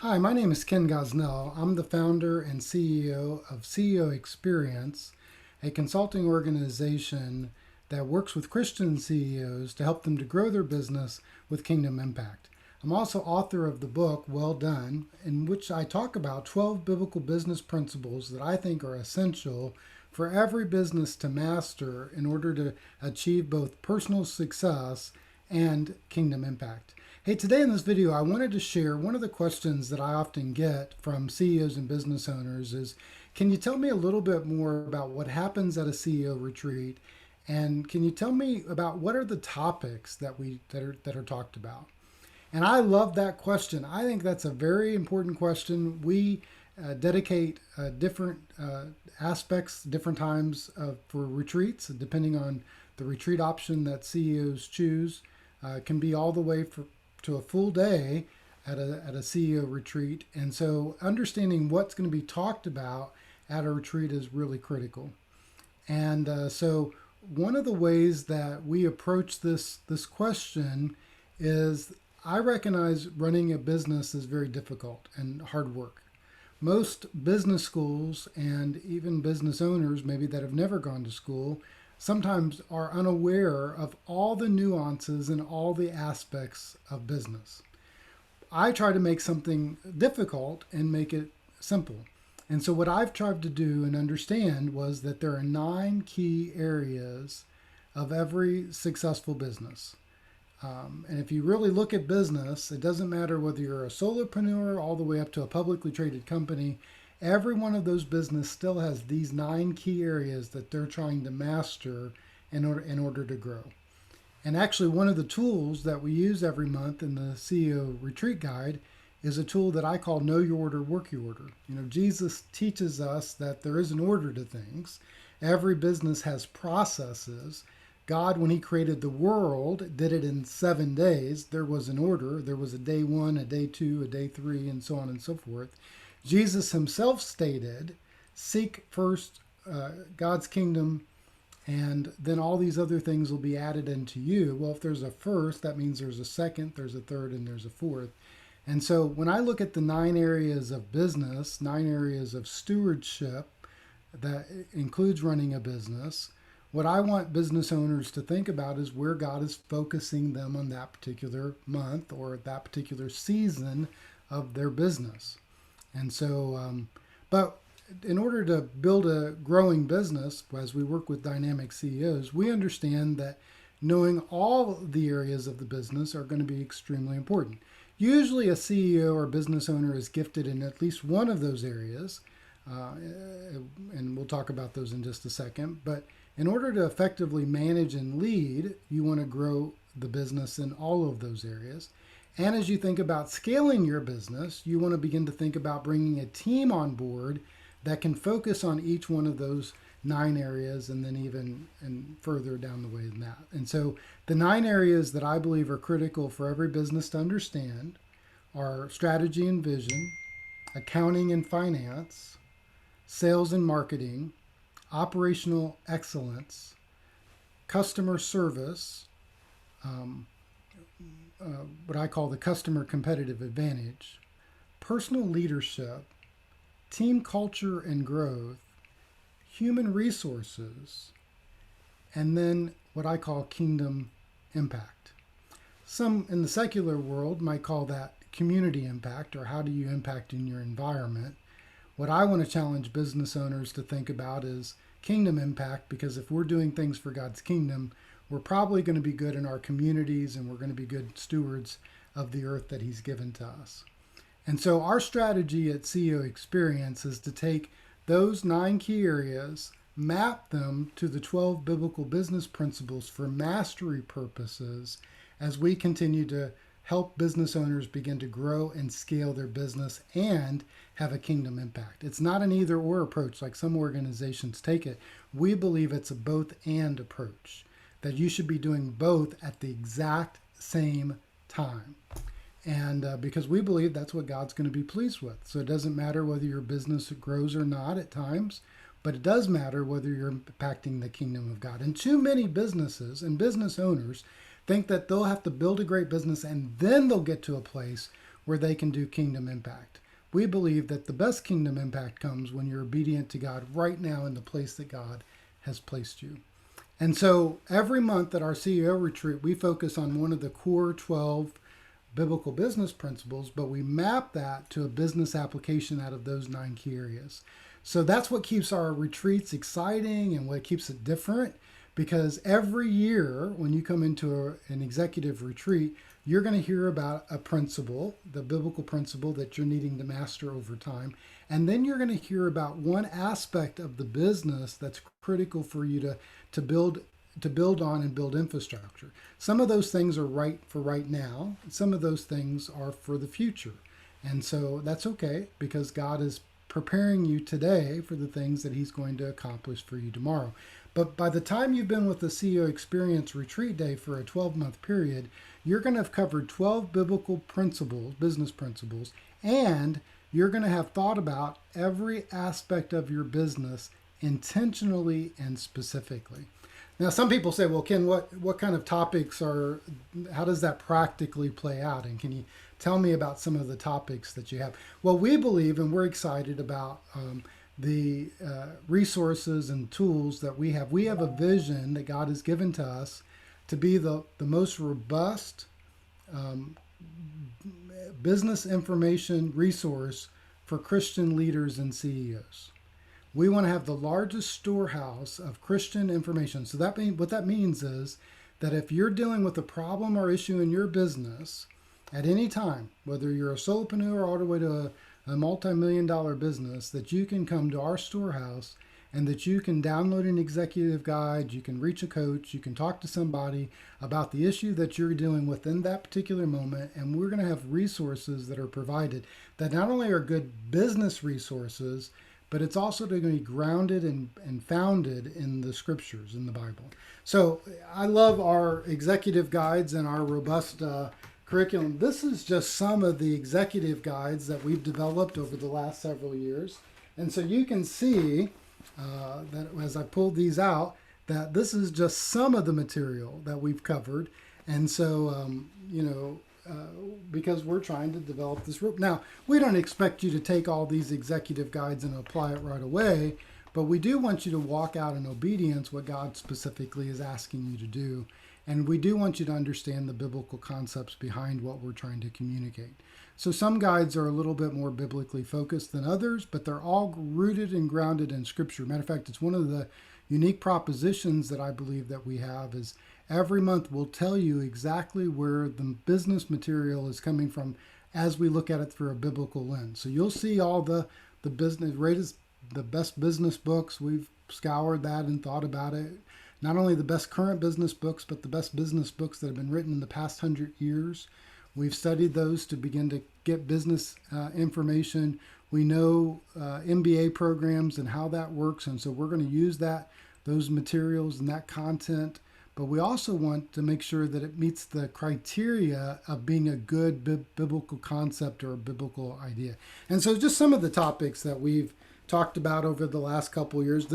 Hi, my name is Ken Gosnell. I'm the founder and CEO of CEO Experience, a consulting organization that works with Christian CEOs to help them to grow their business with kingdom impact. I'm also author of the book Well Done, in which I talk about 12 biblical business principles that I think are essential for every business to master in order to achieve both personal success and kingdom impact. Hey, today in this video, I wanted to share one of the questions that I often get from CEOs and business owners is, can you tell me a little bit more about what happens at a CEO retreat? And can you tell me about what are the topics that are talked about? And I love that question. I think that's a very important question. We dedicate different aspects, different times for retreats, depending on the retreat option that CEOs choose. It can be all the way to a full day at a CEO retreat. And so understanding what's going to be talked about at a retreat is really critical. And so one of the ways that we approach this question is I recognize running a business is very difficult and hard work. Most business schools and even business owners, maybe that have never gone to school, sometimes are unaware of all the nuances and all the aspects of business. I try to make something difficult and make it simple. And so, what I've tried to do and understand was that there are 9 key areas of every successful business. And if you really look at business, it doesn't matter whether you're a solopreneur all the way up to a publicly traded company. Every one of those business still has these 9 key areas that they're trying to master in order to grow. And actually, one of the tools that we use every month in the CEO Retreat Guide is a tool that I call Know Your Order, Work Your Order. Jesus teaches us that there is an order to things. Every business has processes. God, when he created the world, did it in 7 days. There was an order. There was a day 1, a day 2, a day 3, and so on and so forth. Jesus himself stated, seek first God's kingdom, and then all these other things will be added unto you. Well, if there's a first, that means there's a second, there's a third, and there's a fourth. And so when I look at the 9 areas of business, 9 areas of stewardship that includes running a business, what I want business owners to think about is where God is focusing them on that particular month or that particular season of their business. And so, but in order to build a growing business, as we work with dynamic CEOs, we understand that knowing all the areas of the business are going to be extremely important. Usually, a CEO or business owner is gifted in at least one of those areas, and we'll talk about those in just a second. But in order to effectively manage and lead, you want to grow the business in all of those areas. And as you think about scaling your business, you want to begin to think about bringing a team on board that can focus on each one of those 9 areas and then even and further down the way than that. And so the 9 areas that I believe are critical for every business to understand are strategy and vision, accounting and finance, sales and marketing, operational excellence, customer service, what I call the customer competitive advantage, personal leadership, team culture and growth, human resources, and then what I call kingdom impact. Some in the secular world might call that community impact, or how do you impact in your environment. What I want to challenge business owners to think about is kingdom impact, because if we're doing things for God's kingdom, we're probably going to be good in our communities and we're going to be good stewards of the earth that he's given to us. And so our strategy at CEO Experience is to take those 9 key areas, map them to the 12 biblical business principles for mastery purposes as we continue to help business owners begin to grow and scale their business and have a kingdom impact. It's not an either or approach like some organizations take it. We believe it's a both and approach, that you should be doing both at the exact same time. And because we believe that's what God's going to be pleased with. So it doesn't matter whether your business grows or not at times, but it does matter whether you're impacting the kingdom of God. And too many businesses and business owners think that they'll have to build a great business and then they'll get to a place where they can do kingdom impact. We believe that the best kingdom impact comes when you're obedient to God right now in the place that God has placed you. And so every month at our CEO retreat, we focus on one of the core 12 biblical business principles, but we map that to a business application out of those 9 key areas. So that's what keeps our retreats exciting and what keeps it different, because every year when you come into an executive retreat, you're going to hear about a principle, the biblical principle that you're needing to master over time. And then you're going to hear about one aspect of the business that's critical for you to build on and build infrastructure. Some of those things are right for right now. Some of those things are for the future. And so that's okay, because God is preparing you today for the things that he's going to accomplish for you tomorrow. But by the time you've been with the CEO Experience Retreat Day for a 12-month period, you're going to have covered 12 biblical principles, business principles, and you're going to have thought about every aspect of your business intentionally and specifically. Now, some people say, well, Ken, what kind of topics how does that practically play out? And can you tell me about some of the topics that you have? Well, we believe and we're excited about the resources and tools that we have. We have a vision that God has given to us to be the most robust business information resource for Christian leaders and CEOs. We want to have the largest storehouse of Christian information. So what that means is that if you're dealing with a problem or issue in your business at any time, whether you're a solopreneur all the way to a multi-million-dollar business, that you can come to our storehouse and that you can download an executive guide, you can reach a coach, you can talk to somebody about the issue that you're dealing with in that particular moment, and we're going to have resources that are provided that not only are good business resources, but it's also going to be grounded and founded in the scriptures, in the Bible. So I love our executive guides and our robust curriculum. This is just some of the executive guides that we've developed over the last several years. And so you can see that as I pulled these out, that this is just some of the material that we've covered. And so, because we're trying to develop this group. Now, we don't expect you to take all these executive guides and apply it right away, but we do want you to walk out in obedience what God specifically is asking you to do. And we do want you to understand the biblical concepts behind what we're trying to communicate. So some guides are a little bit more biblically focused than others, but they're all rooted and grounded in Scripture. Matter of fact, it's one of the unique propositions that I believe that we have is every month we'll tell you exactly where the business material is coming from as we look at it through a biblical lens. So you'll see all the business, the best business books. We've scoured that and thought about it. Not only the best current business books, but the best business books that have been written in the past 100 years. We've studied those to begin to get business information. We know MBA programs and how that works, and so we're going to use those materials and that content. But we also want to make sure that it meets the criteria of being a good biblical concept or a biblical idea. And so just some of the topics that we've talked about over the last couple of years.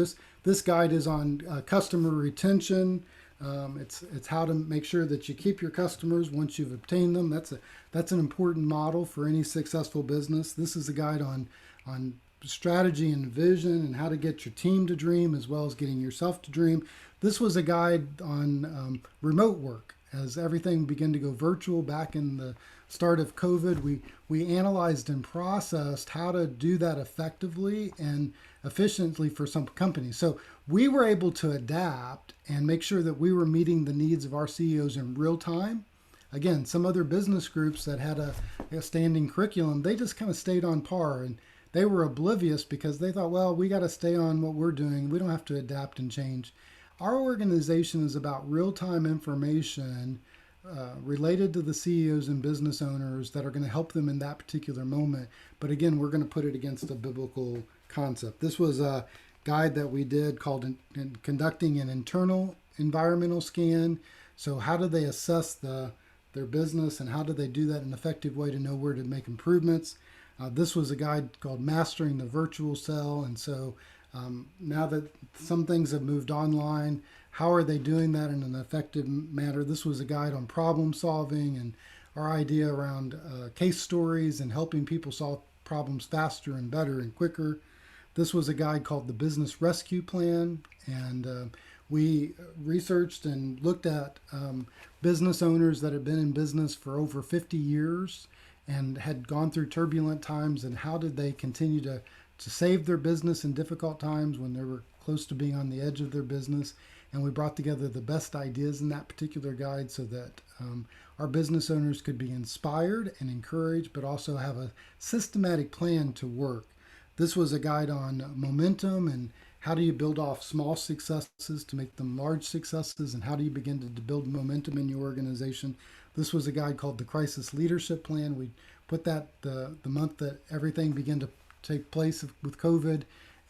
This guide is on customer retention. It's how to make sure that you keep your customers once you've obtained them. That's an important model for any successful business. This is a guide on strategy and vision and how to get your team to dream as well as getting yourself to dream. This was a guide on remote work. As everything began to go virtual back in the start of COVID, we analyzed and processed how to do that effectively and efficiently for some companies. So we were able to adapt and make sure that we were meeting the needs of our CEOs in real time. Again, some other business groups that had a standing curriculum, they just kind of stayed on par and they were oblivious because they thought, well, we got to stay on what we're doing. We don't have to adapt and change. Our organization is about real-time information related to the CEOs and business owners that are going to help them in that particular moment. But again, we're going to put it against a biblical concept. This was a guide that we did called Conducting an Internal Environmental Scan. So how do they assess their business and how do they do that in an effective way to know where to make improvements? This was a guide called Mastering the Virtual Cell. And so now that some things have moved online, how are they doing that in an effective manner? This was a guide on problem solving and our idea around case stories and helping people solve problems faster and better and quicker. This was a guide called the Business Rescue Plan, and we researched and looked at business owners that had been in business for over 50 years and had gone through turbulent times, and how did they continue to save their business in difficult times when they were close to being on the edge of their business. And we brought together the best ideas in that particular guide so that our business owners could be inspired and encouraged, but also have a systematic plan to work. This was a guide on momentum and how do you build off small successes to make them large successes, and how do you begin to build momentum in your organization. This was a guide called the Crisis Leadership Plan. We put that the month that everything began to take place with COVID,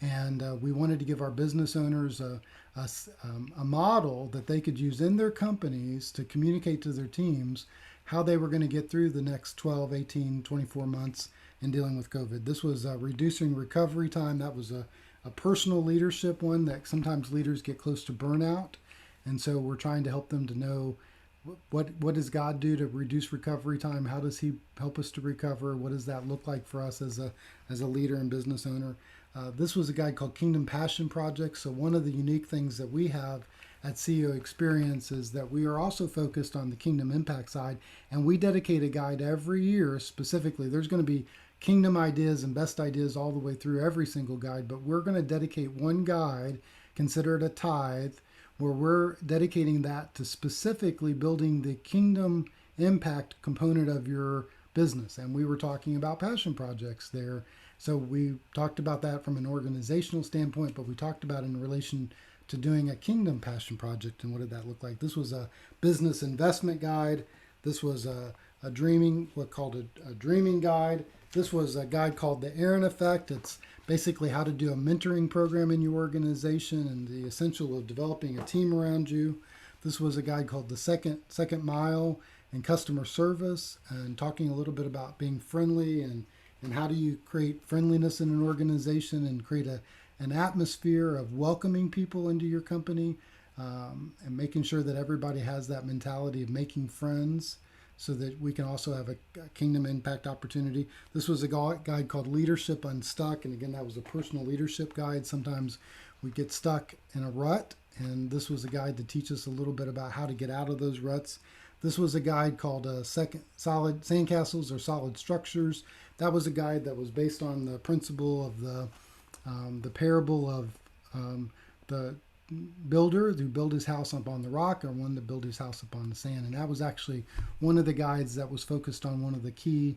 and we wanted to give our business owners a model that they could use in their companies to communicate to their teams how they were going to get through the next 12, 18, 24 months in dealing with COVID. This was reducing recovery time. That was a personal leadership one that sometimes leaders get close to burnout. And so we're trying to help them to know what does God do to reduce recovery time? How does He help us to recover? What does that look like for us as a leader and business owner? This was a guide called Kingdom Passion Project. So one of the unique things that we have at CEO Experience is that we are also focused on the kingdom impact side, and we dedicate a guide every year specifically. There's going to be kingdom ideas and best ideas all the way through every single guide, but we're going to dedicate one guide, consider it a tithe, where we're dedicating that to specifically building the kingdom impact component of your business. And we were talking about passion projects there. So we talked about that from an organizational standpoint, but we talked about in relation to doing a kingdom passion project and what did that look like. This was a business investment guide. This was a dreaming, a dreaming guide. This was a guide called the Aaron Effect. It's basically how to do a mentoring program in your organization and the essential of developing a team around you. This was a guide called the second mile and customer service, and talking a little bit about being friendly and how do you create friendliness in an organization and create an atmosphere of welcoming people into your company, and making sure that everybody has that mentality of making friends so that we can also have a kingdom impact opportunity. This was a guide called Leadership Unstuck. And again, that was a personal leadership guide. Sometimes we get stuck in a rut, and this was a guide to teach us a little bit about how to get out of those ruts. This was a guide called Solid Sandcastles or Solid Structures. That was a guide that was based on the principle of the parable of the builder who built his house up on the rock, or one that built his house upon the sand. And that was actually one of the guides that was focused on one of the key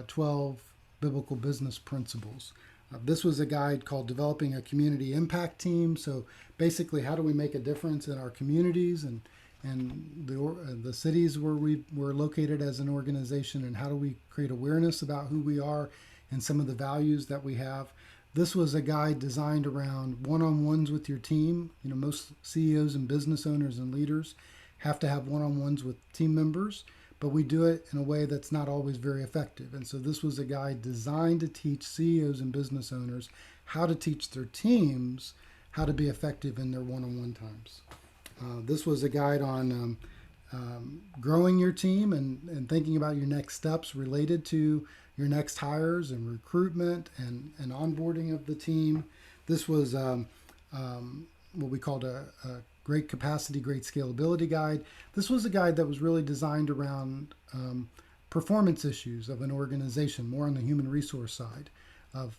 12 biblical business principles. This was a guide called Developing a Community Impact Team. So basically, how do we make a difference in our communities and the cities where we're located as an organization, and how do we create awareness about who we are and some of the values that we have. This was a guide designed around one-on-ones with your team. You know, most CEOs and business owners and leaders have to have one-on-ones with team members, but we do it in a way that's not always very effective. And so this was a guide designed to teach CEOs and business owners how to teach their teams how to be effective in their one-on-one times. This was a guide on growing your team and thinking about your next steps related to your next hires and recruitment and onboarding of the team. This was what we called a great capacity, great scalability guide. This was a guide that was really designed around performance issues of an organization, more on the human resource side of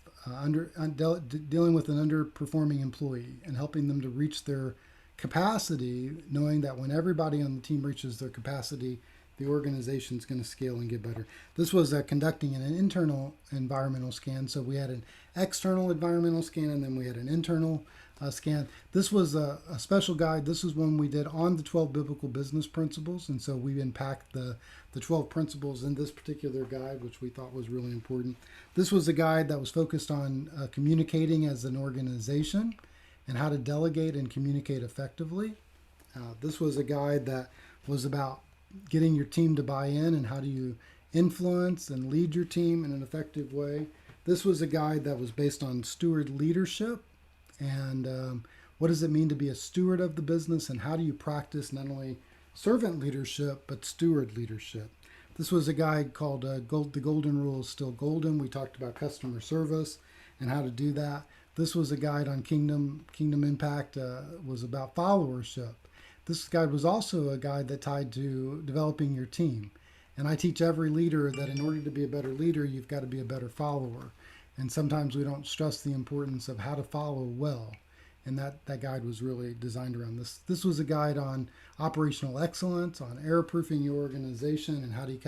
dealing with an underperforming employee and helping them to reach their capacity, knowing that when everybody on the team reaches their capacity, the organization is going to scale and get better. This was conducting an internal environmental scan. So we had an external environmental scan, and then we had an internal scan. This was a special guide. This is one we did on the 12 biblical business principles. And so we unpacked the 12 principles in this particular guide, which we thought was really important. This was a guide that was focused on communicating as an organization and how to delegate and communicate effectively. This was a guide that was about getting your team to buy in and how do you influence and lead your team in an effective way. This was a guide that was based on steward leadership and what does it mean to be a steward of the business, and how do you practice not only servant leadership but steward leadership. This was a guide called The Golden Rule is Still Golden. We talked about customer service and how to do that. This was a guide on Kingdom Impact, was about followership. This guide was also a guide that tied to developing your team. And I teach every leader that in order to be a better leader, you've got to be a better follower. And sometimes we don't stress the importance of how to follow well. And that guide was really designed around this. This was a guide on operational excellence, on error-proofing your organization and how do you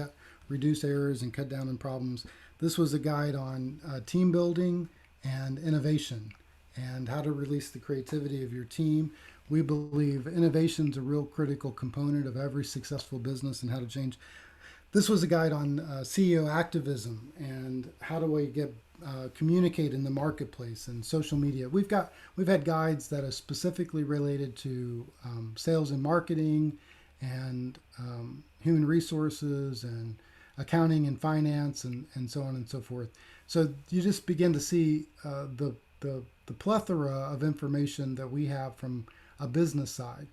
reduce errors and cut down on problems. This was a guide on team building and innovation and how to release the creativity of your team. We believe innovation is a real critical component of every successful business and how to change. This was a guide on CEO activism and how do we communicate in the marketplace and social media. We've had guides that are specifically related to sales and marketing and human resources and accounting and finance and so on and so forth. So you just begin to see the plethora of information that we have from a business side.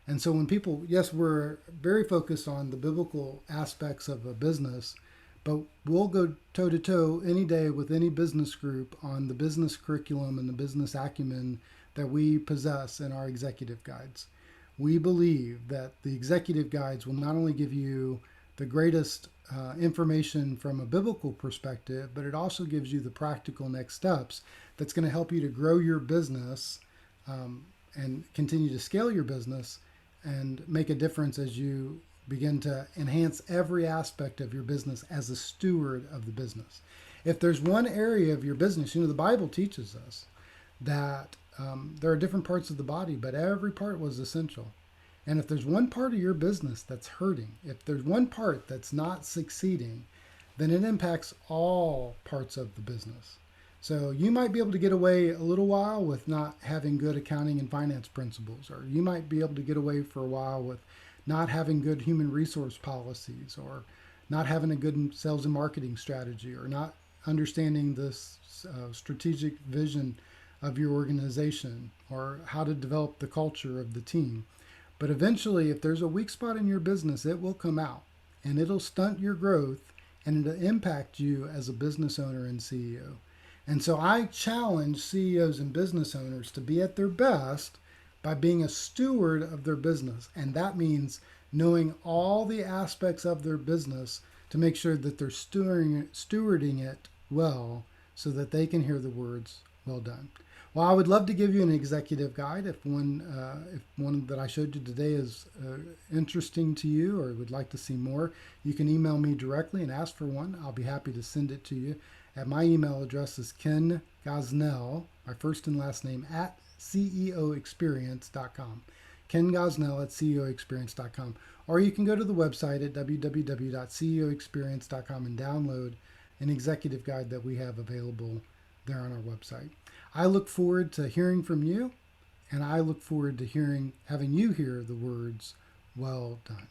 And so when people, yes, we're very focused on the biblical aspects of a business, but we'll go toe to toe any day with any business group on the business curriculum and the business acumen that we possess in our executive guides. We believe that the executive guides will not only give you the greatest information from a biblical perspective, but it also gives you the practical next steps that's going to help you to grow your business and continue to scale your business and make a difference as you begin to enhance every aspect of your business as a steward of the business. If there's one area of your business, the Bible teaches us that there are different parts of the body, but every part was essential. And if there's one part of your business that's hurting, if there's one part that's not succeeding, then it impacts all parts of the business. So you might be able to get away a little while with not having good accounting and finance principles, or you might be able to get away for a while with not having good human resource policies, or not having a good sales and marketing strategy, or not understanding this strategic vision of your organization, or how to develop the culture of the team. But eventually, if there's a weak spot in your business, it will come out and it'll stunt your growth and it'll impact you as a business owner and CEO. And so I challenge CEOs and business owners to be at their best by being a steward of their business. And that means knowing all the aspects of their business to make sure that they're stewarding it well so that they can hear the words, "Well done." Well, I would love to give you an executive guide if one that I showed you today is interesting to you or would like to see more. You can email me directly and ask for one. I'll be happy to send it to you. My email address is Ken Gosnell, my first and last name, at CEOExperience.com. Ken Gosnell at CEOExperience.com. Or you can go to the website at www.ceoexperience.com and download an executive guide that we have available there on our website. I look forward to hearing from you, and I look forward to having you hear the words, "Well done."